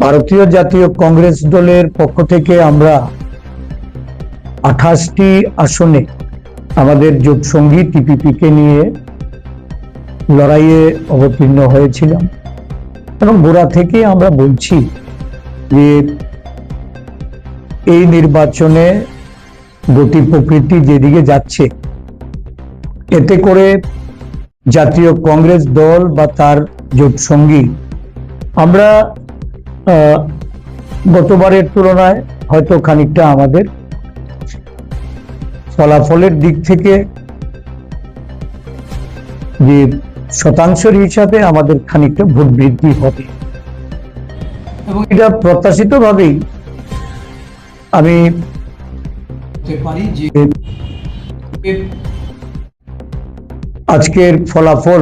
ভারতীয় জাতীয় কংগ্রেস দলের পক্ষ থেকে আমরা 28টি আসনে আমাদের জোটসঙ্গী টিপিপিকে নিয়ে লড়াইয়ে অবতীর্ণ হয়েছিলাম এবং গোড়া থেকে আমরা বলছি যে এই নির্বাচনে গতি প্রকৃতি যেদিকে যাচ্ছে, এতে করে জাতীয় কংগ্রেস দল বা তার জোটসঙ্গী আমরা গতবারের তুলনায় হয়তো খানিকটা আমাদের ফলাফলের দিক থেকে যে শতাংশের হিসাবে আমাদের খানিকটা ভোট বৃদ্ধি হবে এবং এটা প্রত্যাশিতভাবেই আমি পারি যে আজকের ফলাফল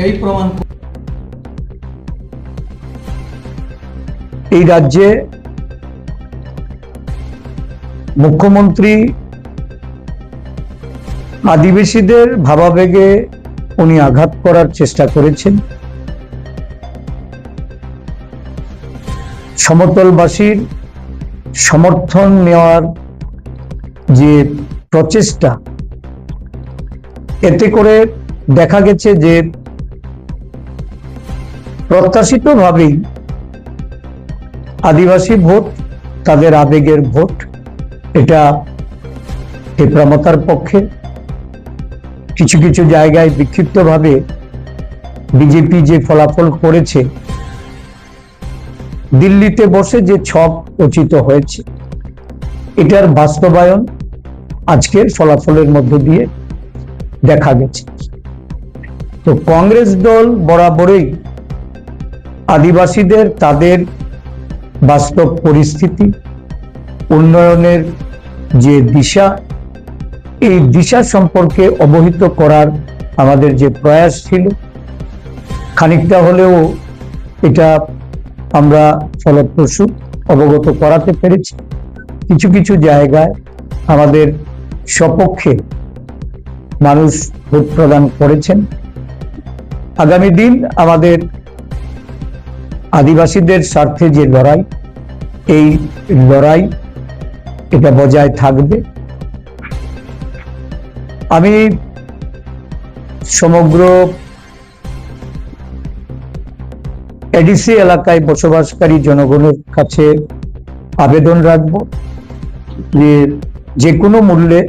এই প্রমাণ এই রাজ্যে মুখ্যমন্ত্রী আদিবাসীদের ভাবাবেগে উনি আঘাত করার চেষ্টা করেছেন। সমতলবাসীর সমর্থন নেওয়ার যে প্রচেষ্টা, এতে করে দেখা গেছে যে প্রত্যাশিতভাবেই আদিবাসী ভোট তাদের আবেগের ভোট, এটা তীব্রমতার পক্ষে। কিছু কিছু জায়গায় বিক্ষিপ্তভাবে বিজেপি যে ফলাফল করেছে, দিল্লিতে বসে যে ছক রচিত হয়েছে, এটার বাস্তবায়ন আজকের ফলাফলের মধ্য দিয়ে দেখা গেছে। তো কংগ্রেস দল বরাবরই আদিবাসীদের তাদের বাস্তব পরিস্থিতি, উন্নয়নের যে দিশা, এই দিশা সম্পর্কে অবহিত করার আমাদের যে প্রয়াস ছিল, খানিকটা হলেও এটা আমরা ফলপ্রসূ অবগত করাতে পেরেছি। কিছু কিছু জায়গায় আমাদের সপক্ষে মানুষ ভোট প্রদান করেছেন। আগামী দিন আমাদের আদিবাসীদের স্বার্থে যে লড়াই, এই লড়াই এটা বজায় থাকবে। আমি সমগ্র এডিসি এলাকায় বসবাসকারী জনগণের কাছে আবেদন রাখব যে কোনো মূল্যে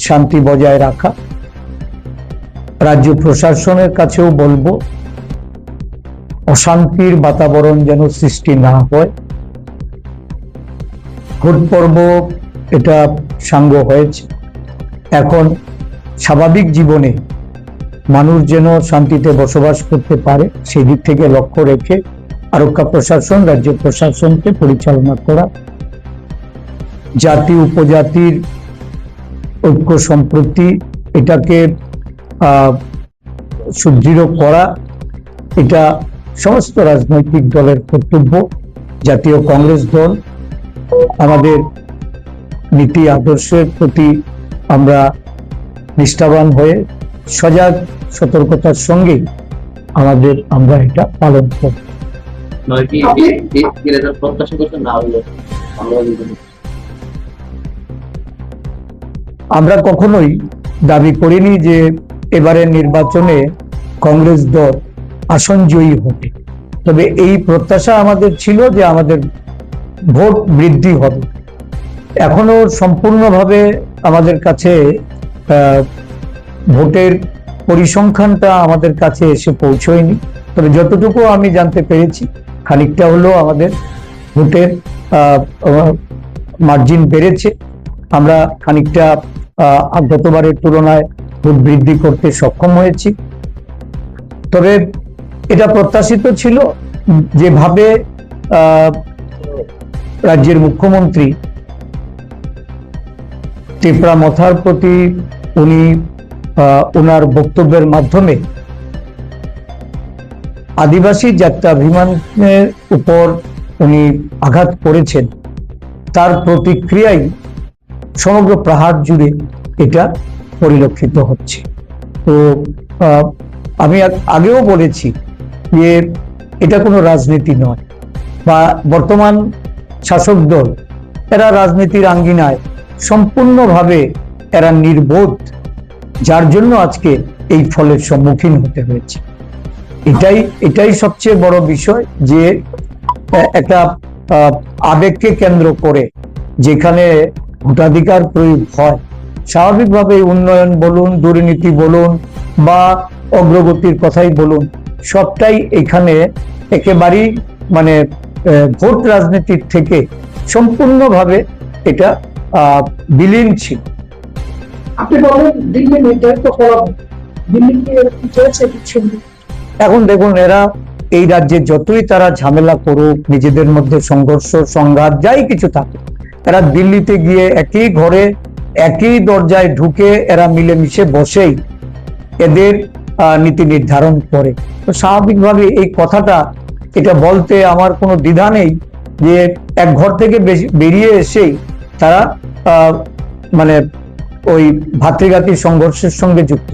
শান্তি বজায় রাখা। রাজ্য প্রশাসনের কাছেও বলবো অশান্তির বাতাবরণ যেন সৃষ্টি না হয়। ভোট পর্ব এটা সাঙ্গ হয়েছে, এখন স্বাভাবিক জীবনে মানুষ যেন শান্তিতে বসবাস করতে পারে, সেই দিক থেকে লক্ষ্য রেখে আরক্ষা প্রশাসন, রাজ্য প্রশাসনকে পরিচালনা করা, জাতি উপজাতির ঐক্য সম্প্রীতি এটাকে সুদৃঢ় করা, এটা সমস্ত রাজনৈতিক দলের কর্তব্য। জাতীয় কংগ্রেস দল আমাদের নীতি আদর্শের প্রতি আমরা নিষ্ঠাবান হয়ে সজাগ সতর্কতার সঙ্গে আমরা এটা পালন করব। আমরা কখনোই দাবি করিনি যে এবারের নির্বাচনে কংগ্রেস দল আসন জয়ী হবে, তবে এই প্রত্যাশা আমাদের ছিল যে আমাদের ভোট বৃদ্ধি হবে। এখনো সম্পূর্ণভাবে আমাদের কাছে ভোটের পরিসংখ্যানটা আমাদের কাছে এসে পৌঁছয়নি, তবে যতটুকু আমি জানতে পেরেছি খানিকটা হলেও আমাদের ভোটের মার্জিন বেড়েছে। আমরা খানিকটা গতবারের তুলনায় ভোট বৃদ্ধি করতে সক্ষম হয়েছি। তবে এটা প্রত্যাশিত ছিল, যেভাবে রাজ্যের মুখ্যমন্ত্রী তীব্রমতার প্রতি উনি ওনার বক্তব্যের মাধ্যমে আদিবাসী জাত্যাভিমানের উপর উনি আঘাত করেছেন, তার প্রতিক্রিয়ায় সমগ্র পাহাড় জুড়ে এটা পরিলক্ষিত হচ্ছে। তো আমি আগেও বলেছি যে এটা কোনো রাজনীতি নয়, বা বর্তমান শাসক দল, এরা রাজনীতির আঙ্গিনায় সম্পূর্ণভাবে এরা নির্বোধ, যার জন্য আজকে এই ফলের সম্মুখীন হতে হয়েছে। এটাই সবচেয়ে বড় বিষয়, যে একটা আবেগকে কেন্দ্র করে যেখানে ভোটাধিকার প্রয়োগ হয়, স্বাভাবিকভাবে উন্নয়ন বলুন, দুর্নীতি বলুন বা অগ্রগতির কথাই বলুন, সবটাই এখানে একেবারেই মানে ভোট রাজনীতির থেকে সম্পূর্ণভাবে এটা বিলীন ছিল। আপনি বলেন দিল্লি নির্ধারিত ফলাফল, দিল্লি কি এরকম চলছে কিছু? এখন দেখুন, এরা এই রাজ্যে যতই তারা ঝামেলা করুক, নিজেদের মধ্যে সংঘর্ষ সংঘাত যাই কিছু থাকে, এরা দিল্লিতে গিয়ে একই ঘরে একই দরজায় ঢুকে এরা মিলেমিশে বসেই এদের নীতি নির্ধারণ করে। তো স্বাভাবিকভাবে এই কথাটা এটা বলতে আমার কোনো দ্বিধা নেই যে এক ঘর থেকে বেরিয়ে এসেই তারা মানে ওই ভাতৃঘাতী সংঘর্ষের সঙ্গে যুক্ত।